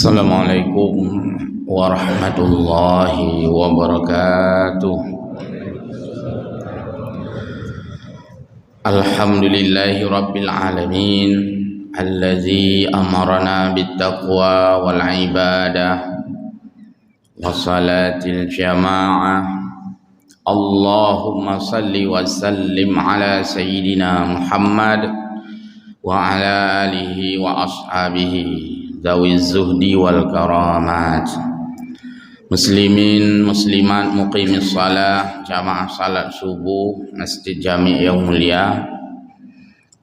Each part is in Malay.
Assalamualaikum warahmatullahi wabarakatuh. Alhamdulillahi rabbil alamin allazi amarana bittaqwa wal ibadah wassalatil jamaah. Allahumma salli wa sallim ala sayyidina Muhammad wa ala alihi wa ashabihi Zawi zuhdi wal karamat. Muslimin muslimat muqimis salah, jamaah salat subuh Masjid Jami' yang mulia.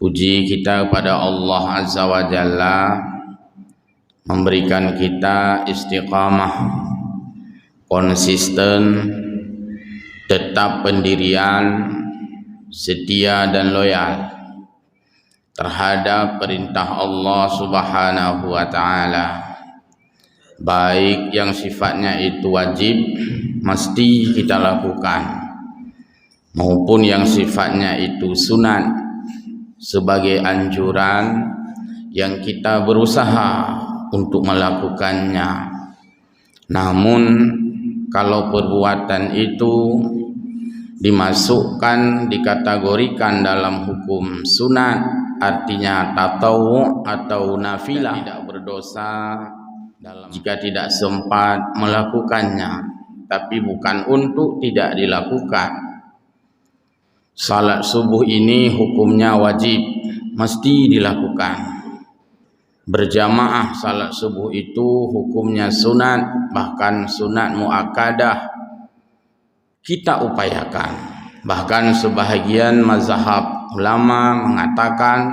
Puji kita kepada Allah Azza wa Jalla memberikan kita istiqamah, konsisten, tetap pendirian, setia dan loyal terhadap perintah Allah Subhanahu wa taala, baik yang sifatnya itu wajib mesti kita lakukan maupun yang sifatnya itu sunat sebagai anjuran yang kita berusaha untuk melakukannya. Namun kalau perbuatan itu dimasukkan, dikategorikan dalam hukum sunat, artinya tatawu atau nafilah, tidak berdosa jika tidak sempat melakukannya, tapi bukan untuk tidak dilakukan. Salat subuh ini hukumnya wajib, mesti dilakukan. Berjamaah salat subuh itu hukumnya sunat, bahkan sunat muakkadah kita upayakan. Bahkan sebahagian mazhab ulama mengatakan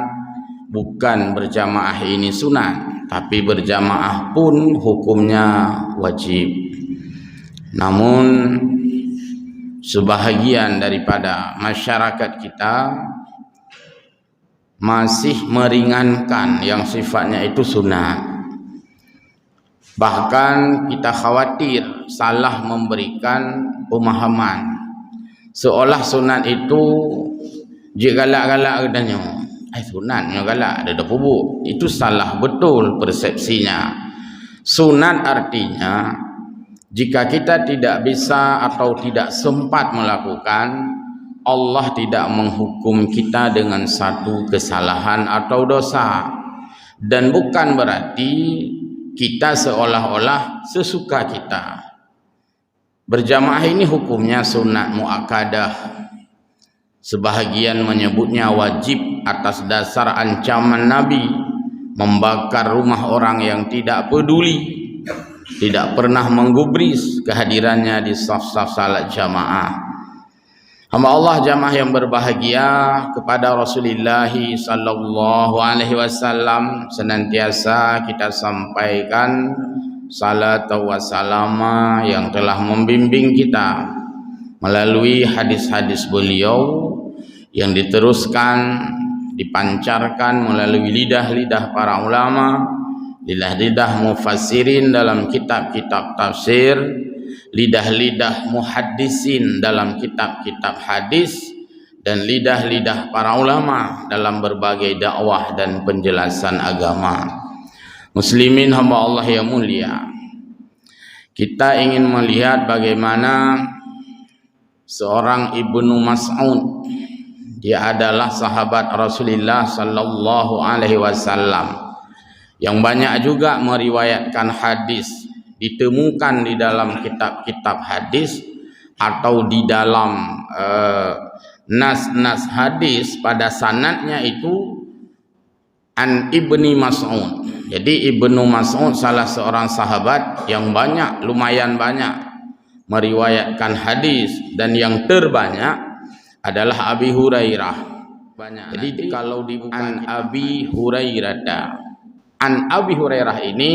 bukan berjamaah ini sunat, tapi berjamaah pun hukumnya wajib. Namun sebahagian daripada masyarakat kita masih meringankan yang sifatnya itu sunat. Bahkan kita khawatir salah memberikan pemahaman seolah sunat itu je galak-galak adanya. Sunatnya galak ada pubuk. Itu salah betul persepsinya. Sunat artinya jika kita tidak bisa atau tidak sempat melakukan, Allah tidak menghukum kita dengan satu kesalahan atau dosa. Dan bukan berarti kita seolah-olah sesuka kita. Berjamaah ini hukumnya sunat muakkadah. Sebahagian menyebutnya wajib atas dasar ancaman Nabi membakar rumah orang yang tidak peduli, tidak pernah menggubris kehadirannya di saf-saf salat jamaah. Hamba Allah jamaah yang berbahagia, kepada Rasulullah sallallahu alaihi wasallam senantiasa kita sampaikan salat wa salama yang telah membimbing kita melalui hadis-hadis beliau yang diteruskan, dipancarkan melalui lidah-lidah para ulama, lidah-lidah mufassirin dalam kitab-kitab tafsir, lidah-lidah muhaddisin dalam kitab-kitab hadis, dan lidah-lidah para ulama dalam berbagai dakwah dan penjelasan agama. Muslimin hamba Allah yang mulia, kita ingin melihat bagaimana seorang Ibnu Mas'ud, dia adalah sahabat Rasulullah sallallahu alaihi wasallam yang banyak juga meriwayatkan hadis, ditemukan di dalam kitab-kitab hadis atau di dalam nas-nas hadis pada sanadnya itu an Ibni Mas'ud. Jadi Ibnu Mas'ud salah seorang sahabat yang lumayan banyak meriwayatkan hadis, dan yang terbanyak adalah Abi Hurairah. Jadi kalau dibukan Abi Hurairah, an Abi Hurairah ini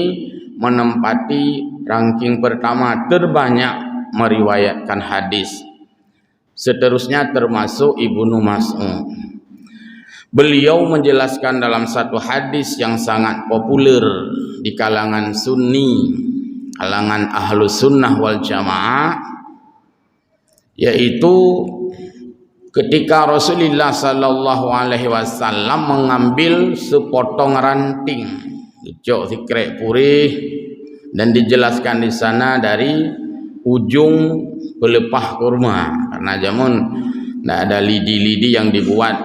menempati ranking pertama terbanyak meriwayatkan hadis. Seterusnya termasuk Ibnu Mas'ud. Beliau menjelaskan dalam satu hadis yang sangat populer di kalangan sunni, kalangan ahlu sunnah wal jamaah, yaitu ketika Rasulullah sallallahu alaihi wasallam mengambil sepotong ranting, jok sikrek purih, dan dijelaskan di sana dari ujung pelepah kurma, karena jamun tidak ada lidi-lidi yang dibuat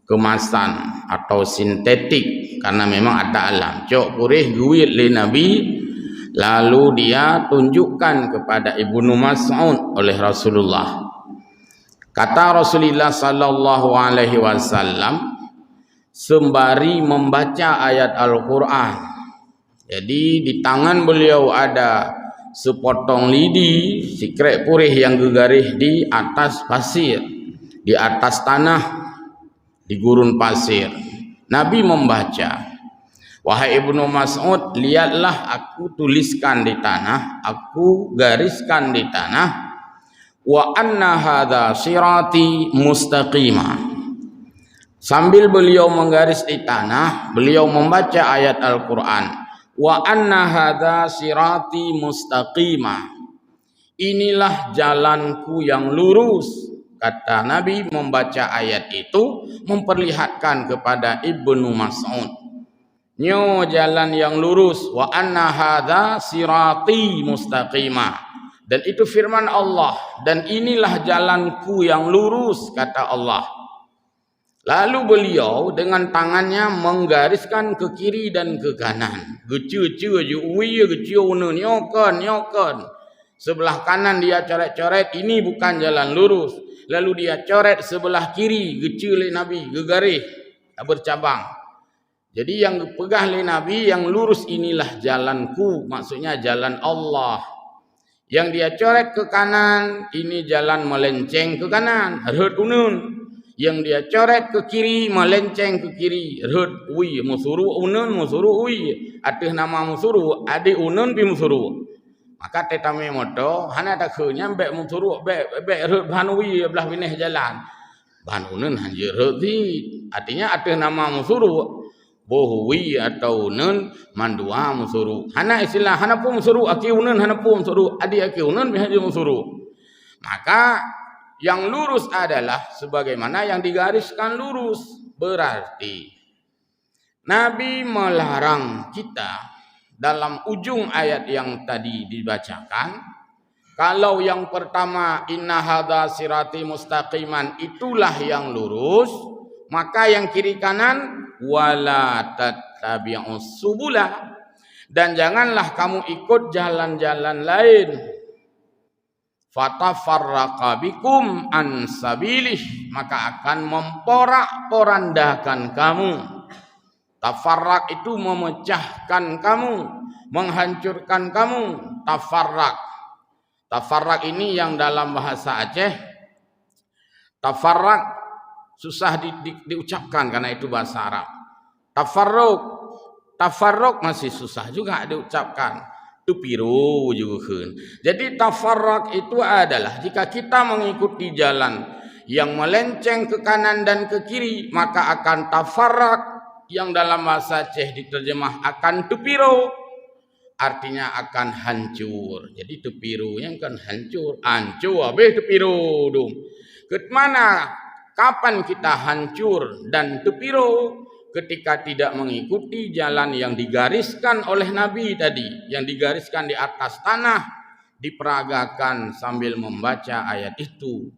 kemasan atau sintetik, karena memang ada alam. Cok purih guit li Nabi, lalu dia tunjukkan kepada Ibnu Mas'ud oleh Rasulullah. Kata Rasulullah sallallahu alaihi wasallam sembari membaca ayat Al-Quran. Jadi di tangan beliau ada sepotong lidi, sikrek purih yang gegarih di atas pasir, di atas tanah, di gurun pasir. Nabi membaca, wahai Ibnu Mas'ud, lihatlah aku tuliskan di tanah, aku gariskan di tanah, wa anna hadza sirati mustaqimah. Sambil beliau menggaris di tanah, beliau membaca ayat Al-Quran. Wa anna hadza sirati mustaqimah. Inilah jalanku yang lurus. Kata Nabi membaca ayat itu memperlihatkan kepada Ibnu Mas'ud. Nyo jalan yang lurus. Wa anna hadza sirati mustaqimah. Dan itu firman Allah. Dan inilah jalanku yang lurus, kata Allah. Lalu beliau dengan tangannya menggariskan ke kiri dan ke kanan. Nyokon. Sebelah kanan dia coret-coret, ini bukan jalan lurus. Lalu dia coret sebelah kiri, gecil Nabi, gegarih, bercabang. Jadi yang pegah oleh Nabi yang lurus inilah jalanku, maksudnya jalan Allah. Yang dia coret ke kanan, ini jalan melenceng ke kanan, harut unun. Yang dia coret ke kiri, melenceng ke kiri, harut ui, musuru unun, musuru ui. Ada nama musuru, ada unun pi musuru. Maka tetame moto, hana tak khenya bek musuru, bek harut bahan ui belah pineh jalan. Bahan unun hanjir harut di. Artinya ada nama musuru. Bohui atau unun mandua musuru. Hana istilah hana pun musuru, aki unun hana pun musuru, adi aki unun bihaji musuru. Maka yang lurus adalah sebagaimana yang digariskan lurus. Berarti Nabi melarang kita dalam ujung ayat yang tadi dibacakan. Kalau yang pertama inna hadza sirati mustaqiman, itulah yang lurus. Maka yang kiri kanan wala tattabi'us subula, dan janganlah kamu ikut jalan-jalan lain. Fatafarraqa bikum an sabilih, maka akan memporak-porandakan kamu. Tafarraq itu memecahkan kamu, menghancurkan kamu. Tafarraq ini yang dalam bahasa Aceh, tafarraq susah diucapkan karena itu bahasa Arab. Tafarruq masih susah juga diucapkan. Tupiru juga kan. Jadi tafarraq itu adalah jika kita mengikuti jalan yang melenceng ke kanan dan ke kiri, maka akan tafarraq, yang dalam bahasa Aceh diterjemah akan tupiru, artinya akan hancur. Jadi tupiru yang kan hancur, habis tupiru dong. Ke mana? Kapan kita hancur dan tupiru? Ketika tidak mengikuti jalan yang digariskan oleh Nabi tadi, yang digariskan di atas tanah, diperagakan sambil membaca ayat itu.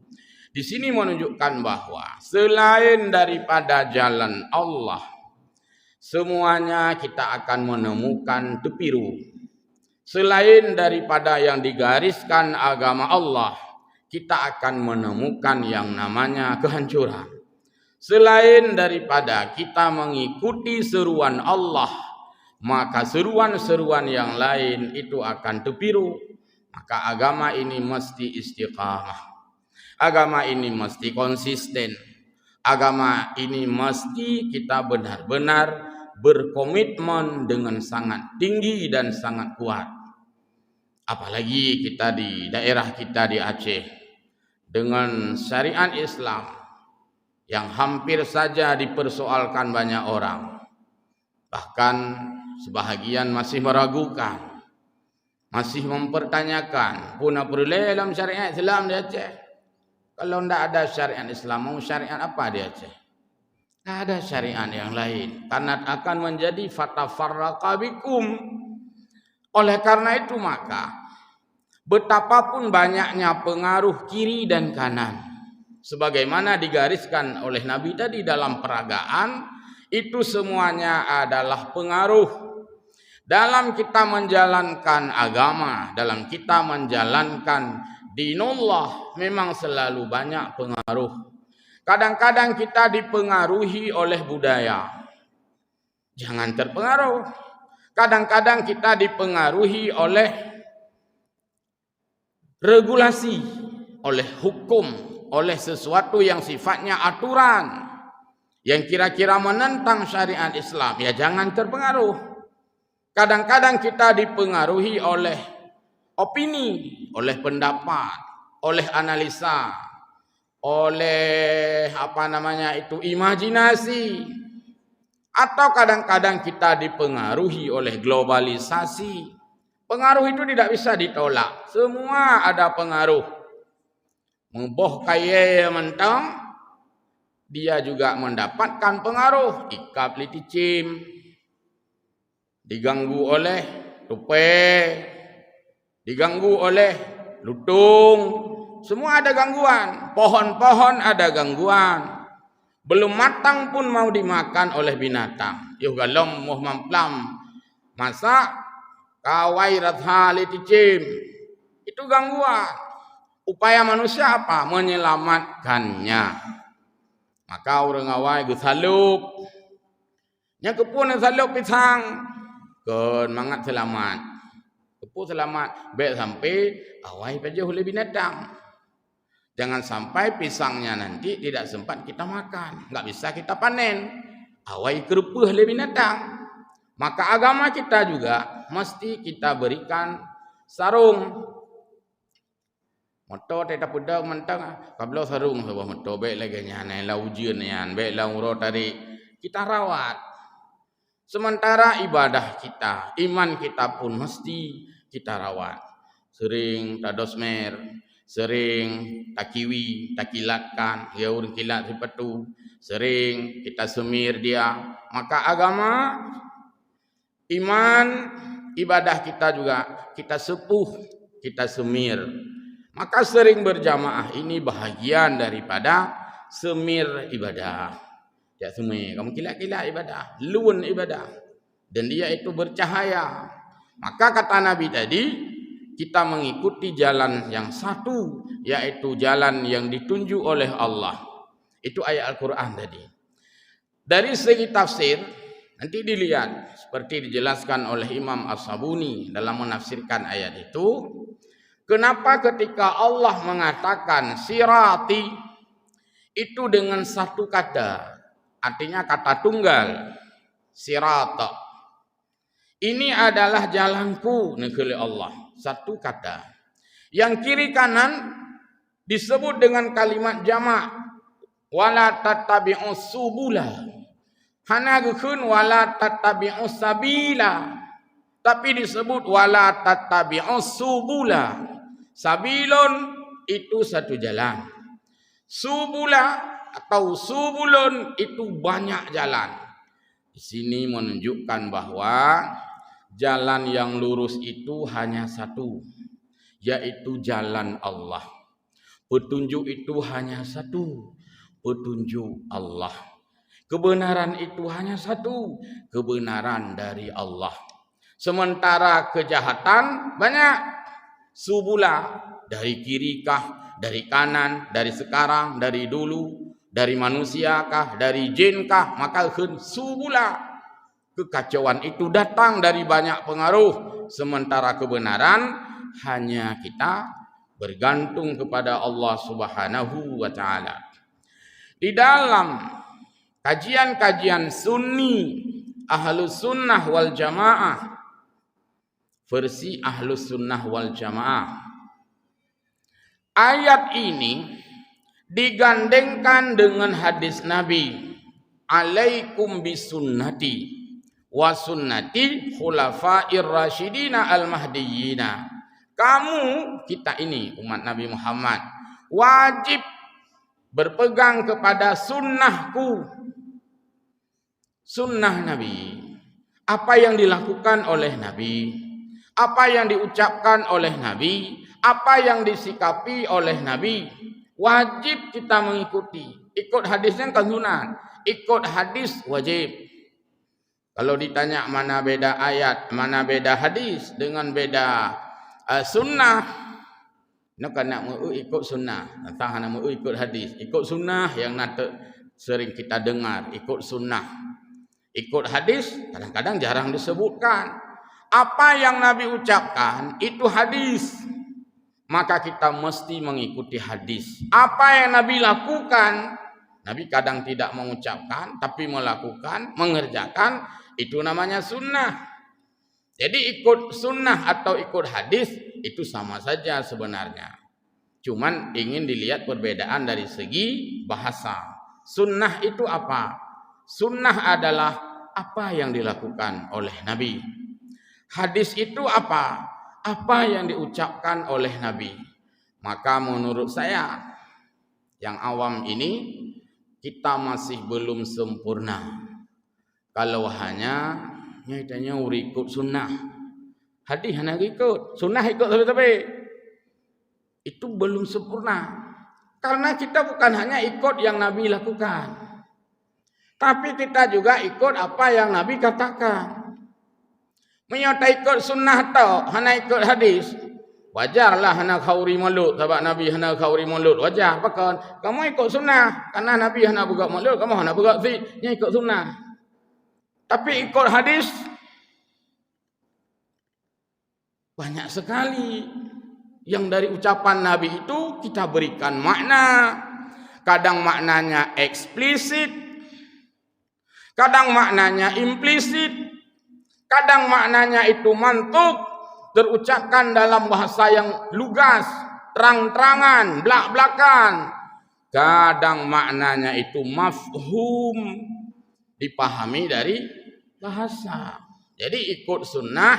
Di sini menunjukkan bahwa selain daripada jalan Allah, semuanya kita akan menemukan tupiru. Selain daripada yang digariskan agama Allah, kita akan menemukan yang namanya kehancuran. Selain daripada kita mengikuti seruan Allah, maka seruan-seruan yang lain itu akan terpiru. Maka agama ini mesti istiqamah. Agama ini mesti konsisten. Agama ini mesti kita benar-benar berkomitmen dengan sangat tinggi dan sangat kuat. Apalagi kita di daerah kita di Aceh dengan syariat Islam yang hampir saja dipersoalkan banyak orang. Bahkan sebahagian masih meragukan, masih mempertanyakan, puna perlu dalam syariat Islam di Aceh. Kalau tidak ada syariat Islam, mau syariat apa di Aceh? Tidak ada syariat yang lain. Karena akan menjadi fatafarraqa bikum, Oleh karena itu maka betapapun banyaknya pengaruh kiri dan kanan, sebagaimana digariskan oleh Nabi tadi dalam peragaan, itu semuanya adalah pengaruh dalam kita menjalankan agama, dalam kita menjalankan dinullah. Memang selalu banyak pengaruh. Kadang-kadang kita dipengaruhi oleh budaya, jangan terpengaruh. Kadang-kadang kita dipengaruhi oleh regulasi, oleh hukum, oleh sesuatu yang sifatnya aturan, yang kira-kira menentang syariat Islam, ya jangan terpengaruh. Kadang-kadang kita dipengaruhi oleh opini, oleh pendapat, oleh analisa, oleh imajinasi, atau kadang-kadang kita dipengaruhi oleh globalisasi. Pengaruh itu tidak bisa ditolak. Semua ada pengaruh. Memboh kaya mentang, dia juga mendapatkan pengaruh. Ikap liticim, diganggu oleh tupai, diganggu oleh lutung. Semua ada gangguan. Pohon-pohon ada gangguan. Belum matang pun mau dimakan oleh binatang. Yuh galom muh mamplam. Masa kawai ratha liticim. Itu gangguan. Upaya manusia apa? Menyelamatkannya. Maka orang awai gusalup. Nya kepun salup pisang. Kon mangat selamat. Kepun selamat. Baik sampai awai saja oleh binatang. Jangan sampai pisangnya nanti tidak sempat kita makan. Enggak bisa kita panen. Awai kerupuh oleh binatang. Maka agama kita juga mesti kita berikan sarung. Moto tidak pedang mentang. Kablo sarung sebuah moto. Baik lagi nyanai lah ujian yan. Baik lah urut tadi. Kita rawat. Sementara ibadah kita, iman kita pun mesti kita rawat. Sering tadosmer, sering takiwi, takilatkan, ya urang kilat sepetu. Sering kita semir dia. Maka agama, iman, ibadah kita juga kita sepuh, kita semir. Maka sering berjamaah ini bahagian daripada semir ibadah. Ya semir, kamu kilat-kilat ibadah, luun ibadah. Dan dia itu bercahaya. Maka kata Nabi tadi, kita mengikuti jalan yang satu, yaitu jalan yang ditunjuk oleh Allah. Itu ayat Al-Quran tadi. Dari segi tafsir, nanti dilihat seperti dijelaskan oleh Imam As-Sabuni dalam menafsirkan ayat itu. Kenapa ketika Allah mengatakan sirati itu dengan satu kata, artinya kata tunggal, sirata. Ini adalah jalanku negeri Allah, satu kata. Yang kiri kanan disebut dengan kalimat jamak, wala tattabi'us subula. Hana gukun wala tattabi'us sabila. Tapi disebut wala tattabi'us subula. Sabilun itu satu jalan. Subula atau subulun itu banyak jalan. Di sini menunjukkan bahwa jalan yang lurus itu hanya satu, yaitu jalan Allah. Petunjuk itu hanya satu, petunjuk Allah. Kebenaran itu hanya satu, kebenaran dari Allah. Sementara kejahatan banyak. Subula, dari kiri kah, dari kanan, dari sekarang, dari dulu, dari manusia kah, dari jin kah, maka subula. Kekacauan itu datang dari banyak pengaruh. Sementara kebenaran hanya kita bergantung kepada Allah Subhanahu wa taala. Di dalam kajian-kajian sunni, Ahlus Sunnah wal Jamaah, versi Ahlus Sunnah wal Jamaah, ayat ini digandengkan dengan hadis Nabi, alaikum bisunnati wa sunnati khulafair rasyidina al-mahdiyina. Kamu, kita ini umat Nabi Muhammad, wajib berpegang kepada sunnahku, sunnah Nabi. Apa yang dilakukan oleh Nabi, Apa yang diucapkan oleh Nabi, apa yang disikapi oleh Nabi, wajib kita mengikuti. Ikut hadisnya kan sunat, ikut hadis wajib. Kalau ditanya mana beda ayat, mana beda hadis dengan beda sunnah, nak kena ikut sunnah, entah nak ikut hadis, ikut sunnah yang nanti sering kita dengar, ikut sunnah. Ikut hadis kadang-kadang jarang disebutkan. Apa yang Nabi ucapkan itu hadis, maka kita mesti mengikuti hadis. Apa yang Nabi lakukan, Nabi kadang tidak mengucapkan tapi melakukan, mengerjakan, itu namanya sunnah. Jadi ikut sunnah atau ikut hadis itu sama saja sebenarnya. Cuman ingin dilihat perbedaan dari segi bahasa. Sunnah itu apa? Sunnah adalah apa yang dilakukan oleh Nabi. Hadis itu apa? Apa yang diucapkan oleh Nabi. Maka menurut saya, yang awam ini, kita masih belum sempurna. Kalau hanya nyatanya ikut sunnah. Hadis hanya ikut, sunnah ikut tapi itu belum sempurna. Karena kita bukan hanya ikut yang Nabi lakukan, tapi kita juga ikut apa yang Nabi katakan. Menyata ikut sunnah atau hanya ikut hadis, wajarlah hana khauri mulut sebab Nabi hana khauri mulut, wajar. Bahkan kamu ikut sunnah karena Nabi hana buka mulut, kamu hana buka ziknya ikut sunnah. Tapi ikut hadis banyak sekali yang dari ucapan Nabi itu kita berikan makna. Kadang maknanya eksplisit, kadang maknanya implisit, kadang maknanya itu mantuk, terucapkan dalam bahasa yang lugas, terang-terangan, belak-belakan. Kadang maknanya itu mafhum, dipahami dari bahasa. Jadi ikut sunnah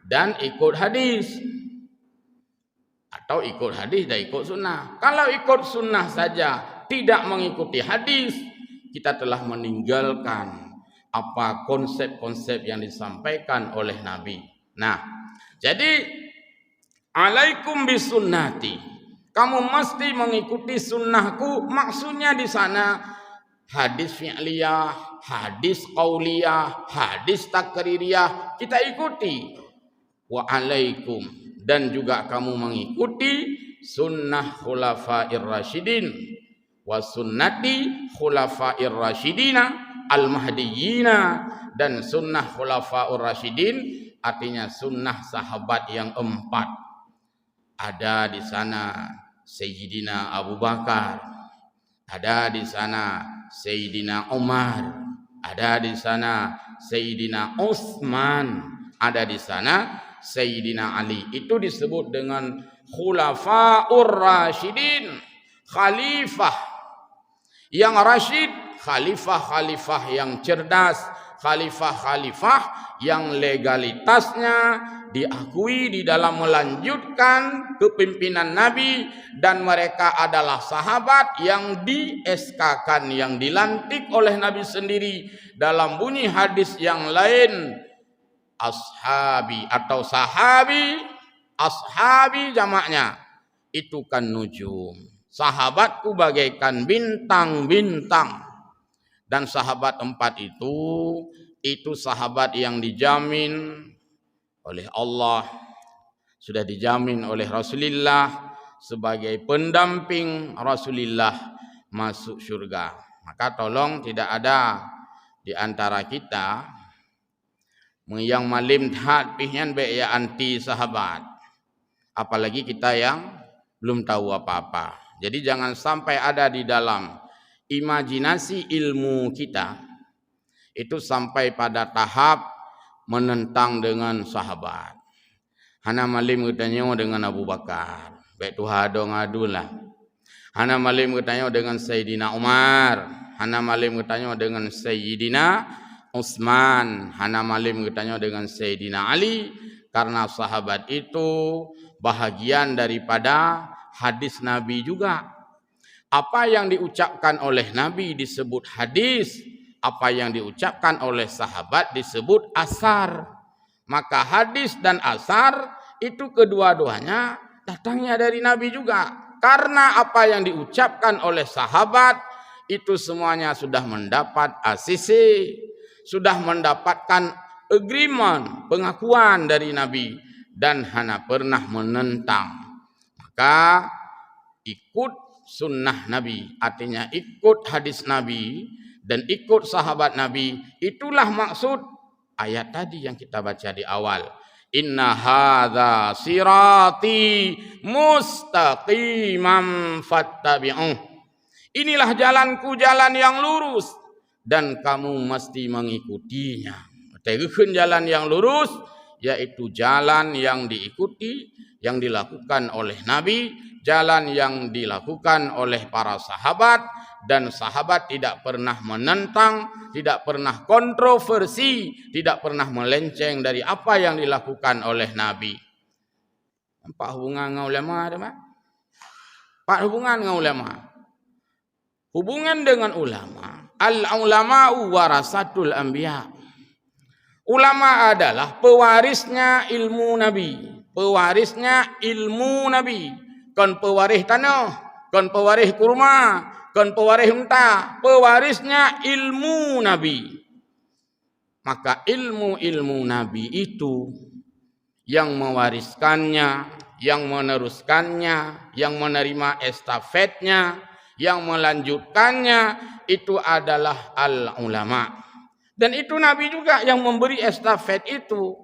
dan ikut hadis. Atau ikut hadis dan ikut sunnah. Kalau ikut sunnah saja tidak mengikuti hadis, kita telah meninggalkan apa konsep-konsep yang disampaikan oleh Nabi. Nah, jadi alaikum bisunnati. Kamu mesti mengikuti sunnahku. Maksudnya di sana hadis fi'liyah, hadis qauliyah, hadis takririyah kita ikuti. Wa alaikum, dan juga kamu mengikuti sunnah khulafair rasyidin wa sunnati khulafair rasyidina al-mahdiyina, dan sunnah khulafaur rasyidin artinya sunnah sahabat yang 4. Ada di sana Sayyidina Abu Bakar, ada di sana Sayyidina Umar, ada di sana Sayyidina Utsman, ada di sana Sayyidina Ali. Itu disebut dengan khulafaur rasyidin, khalifah yang rasyid, khalifah-khalifah yang cerdas, khalifah-khalifah yang legalitasnya diakui di dalam melanjutkan kepimpinan Nabi, dan mereka adalah sahabat yang di-SK-kan, yang dilantik oleh Nabi sendiri dalam bunyi hadis yang lain, ashabi atau sahabi, ashabi jamaknya itu kan nujum, sahabatku bagaikan bintang-bintang. Dan sahabat 4 itu sahabat yang dijamin oleh Allah, sudah dijamin oleh Rasulullah sebagai pendamping Rasulullah masuk syurga. Maka tolong tidak ada di antara kita yang malim hat pihyan be ya anti sahabat, apalagi kita yang belum tahu apa-apa. Jadi jangan sampai ada di dalam imajinasi ilmu kita itu sampai pada tahap menentang dengan sahabat. Hana malim katanya dengan Abu Bakar, baik Tuhan dong adulah. Hana malim katanya dengan Sayyidina Umar, hana malim katanya dengan Sayyidina Utsman, hana malim katanya dengan Sayyidina Ali, karena sahabat itu bahagian daripada hadis Nabi juga. Apa yang diucapkan oleh Nabi disebut hadis, apa yang diucapkan oleh sahabat disebut asar. Maka hadis dan asar itu kedua-duanya datangnya dari Nabi juga. Karena apa yang diucapkan oleh sahabat itu semuanya sudah mendapat ACC, sudah mendapatkan agreement, pengakuan dari Nabi dan hana pernah menentang. Maka ikut sunnah Nabi, artinya ikut hadis Nabi dan ikut sahabat Nabi, itulah maksud ayat tadi yang kita baca di awal. Inna hadza sirati mustaqiman fattabi'uh. Inilah jalanku, jalan yang lurus dan kamu mesti mengikutinya. Teguhkan jalan yang lurus, yaitu jalan yang diikuti, yang dilakukan oleh Nabi, jalan yang dilakukan oleh para sahabat, dan sahabat tidak pernah menentang, tidak pernah kontroversi, tidak pernah melenceng dari apa yang dilakukan oleh Nabi. Nampak hubungan dengan ulama ada, Pak? Pak, hubungan dengan ulama. Hubungan dengan ulama, al-ulama'u warasatul anbiya. Ulama adalah pewarisnya ilmu Nabi, pewarisnya ilmu Nabi. Kon pewaris tanah, kon pewaris kurma, kon pewaris unta, pewarisnya ilmu Nabi. Maka ilmu-ilmu Nabi itu yang mewariskannya, yang meneruskannya, yang menerima estafetnya, yang melanjutkannya itu adalah al-ulama. Dan itu Nabi juga yang memberi estafet itu.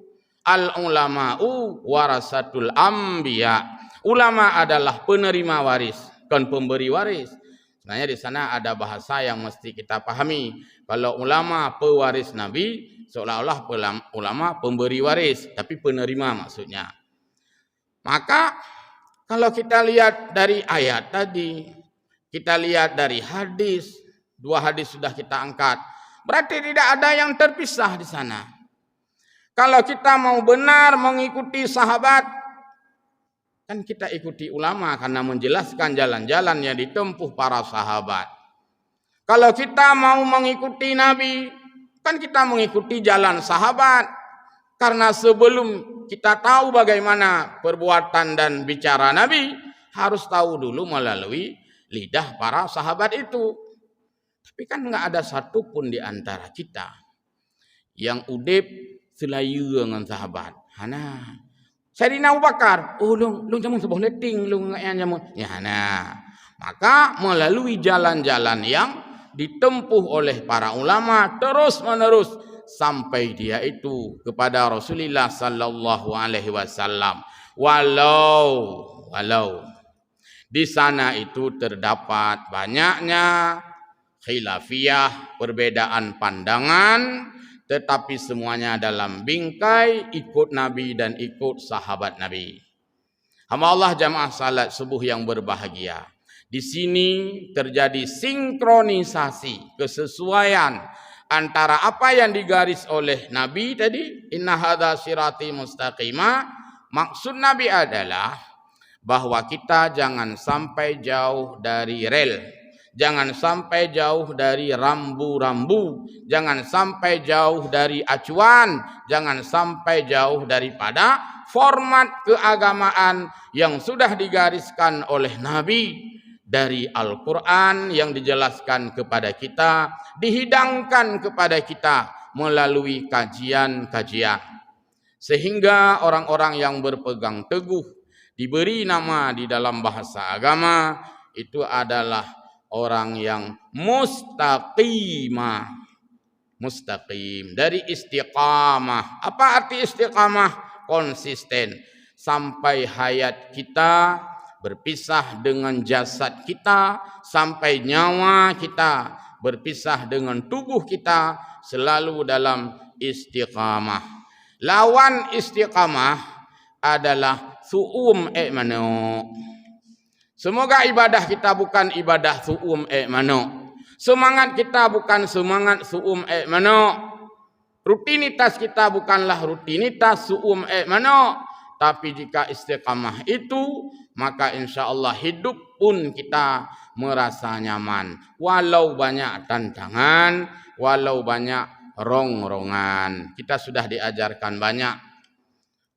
Al-ulama'u warasatul anbiya. Ulama adalah penerima waris, bukan pemberi waris. Sebenarnya di sana ada bahasa yang mesti kita pahami. Kalau ulama pewaris Nabi, seolah-olah ulama pemberi waris, tapi penerima maksudnya. Maka kalau kita lihat dari ayat tadi, kita lihat dari hadis, 2 hadis sudah kita angkat. Berarti tidak ada yang terpisah di sana. Kalau kita mau benar mengikuti sahabat, kan kita ikuti ulama karena menjelaskan jalan-jalan yang ditempuh para sahabat. Kalau kita mau mengikuti Nabi, kan kita mengikuti jalan sahabat. Karena sebelum kita tahu bagaimana perbuatan dan bicara Nabi, harus tahu dulu melalui lidah para sahabat itu. Tapi kan enggak ada satupun di antara kita yang udip selayu dengan sahabat. Hana. Sayyidina Abu Bakar, lung jamun sebuah leting, lung yang jamun. Ya hana. Maka melalui jalan-jalan yang ditempuh oleh para ulama terus menerus sampai dia itu kepada Rasulullah sallallahu alaihi wasallam. Walau di sana itu terdapat banyaknya khilafiyah, perbedaan pandangan, tetapi semuanya dalam bingkai ikut Nabi dan ikut sahabat Nabi. Hamba Allah jamaah salat subuh yang berbahagia. Di sini terjadi sinkronisasi, kesesuaian antara apa yang digaris oleh Nabi tadi, inna hadza sirati mustaqima. Maksud Nabi adalah bahwa kita jangan sampai jauh dari rel, jangan sampai jauh dari rambu-rambu, jangan sampai jauh dari acuan, jangan sampai jauh daripada format keagamaan yang sudah digariskan oleh Nabi dari Al-Quran yang dijelaskan kepada kita, dihidangkan kepada kita melalui kajian-kajian. Sehingga orang-orang yang berpegang teguh diberi nama di dalam bahasa agama itu adalah orang yang mustaqimah. Mustaqim dari istiqamah. Apa arti istiqamah? Konsisten sampai hayat kita berpisah dengan jasad kita, sampai nyawa kita berpisah dengan tubuh kita, selalu dalam istiqamah. Lawan istiqamah adalah su'um mano. Semoga ibadah kita bukan ibadah su'um mano. Semangat kita bukan semangat su'um mano. Rutinitas kita bukanlah rutinitas su'um mano. Tapi jika istiqamah itu, maka insya Allah hidup pun kita merasa nyaman. Walau banyak tantangan, walau banyak rongrongan. Kita sudah diajarkan banyak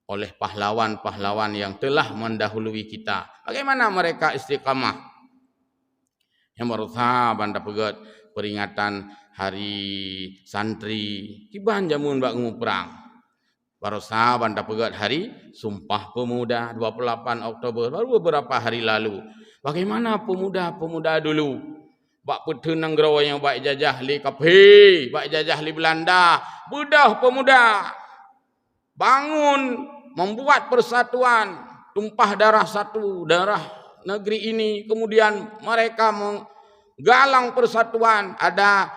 oleh pahlawan-pahlawan yang telah mendahului kita. Bagaimana mereka istiqamah? Yang berusaha banda pegat peringatan hari santri kiban jamun bak nguprang. Berusaha banda pegat hari Sumpah Pemuda 28 Oktober baru beberapa hari lalu. Bagaimana pemuda-pemuda dulu bak petenang gerawa yang bak jajah li Kapi, bak jajah li Belanda, bedah pemuda bangun membuat persatuan, tumpah darah satu, darah negeri ini. Kemudian mereka menggalang persatuan, ada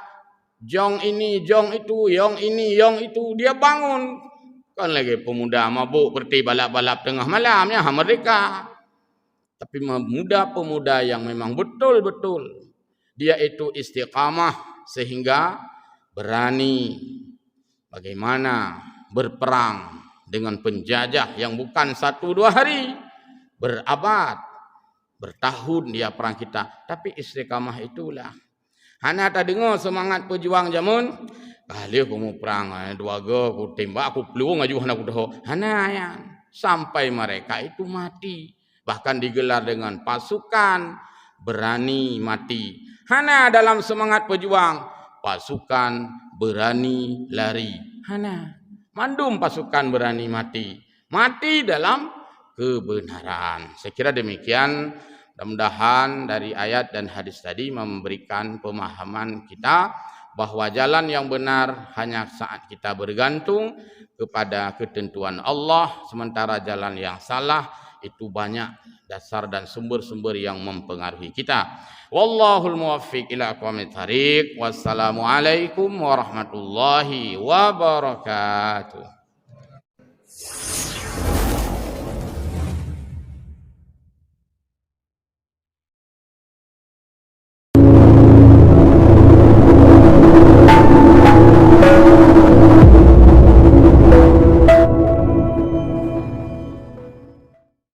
jong ini, jong itu, yong ini, yong itu. Dia bangun. Kan lagi pemuda mabuk berarti balap-balap tengah malamnya mereka. Tapi pemuda-pemuda yang memang betul-betul dia itu istiqamah sehingga berani bagaimana berperang dengan penjajah yang bukan 1-2 hari, berabad, bertahun dia perang kita. Tapi istiqamah itulah. Hana tak dengar semangat pejuang jamun. Kali aku mau perang, 2 go aku tembak, aku peluang aja aku dah. Hana ya. Sampai mereka itu mati. Bahkan digelar dengan pasukan berani mati. Hana dalam semangat pejuang, pasukan berani lari. Hana. Mandum pasukan berani mati. Mati dalam kebenaran. Saya kira demikian. Mudah-mudahan dari ayat dan hadis tadi memberikan pemahaman kita bahwa jalan yang benar hanya saat kita bergantung kepada ketentuan Allah. Sementara jalan yang salah itu banyak dasar dan sumber-sumber yang mempengaruhi kita. Wallahul muwaffiq ila aqwamit thariq. Wassalamualaikum warahmatullahi wabarakatuh.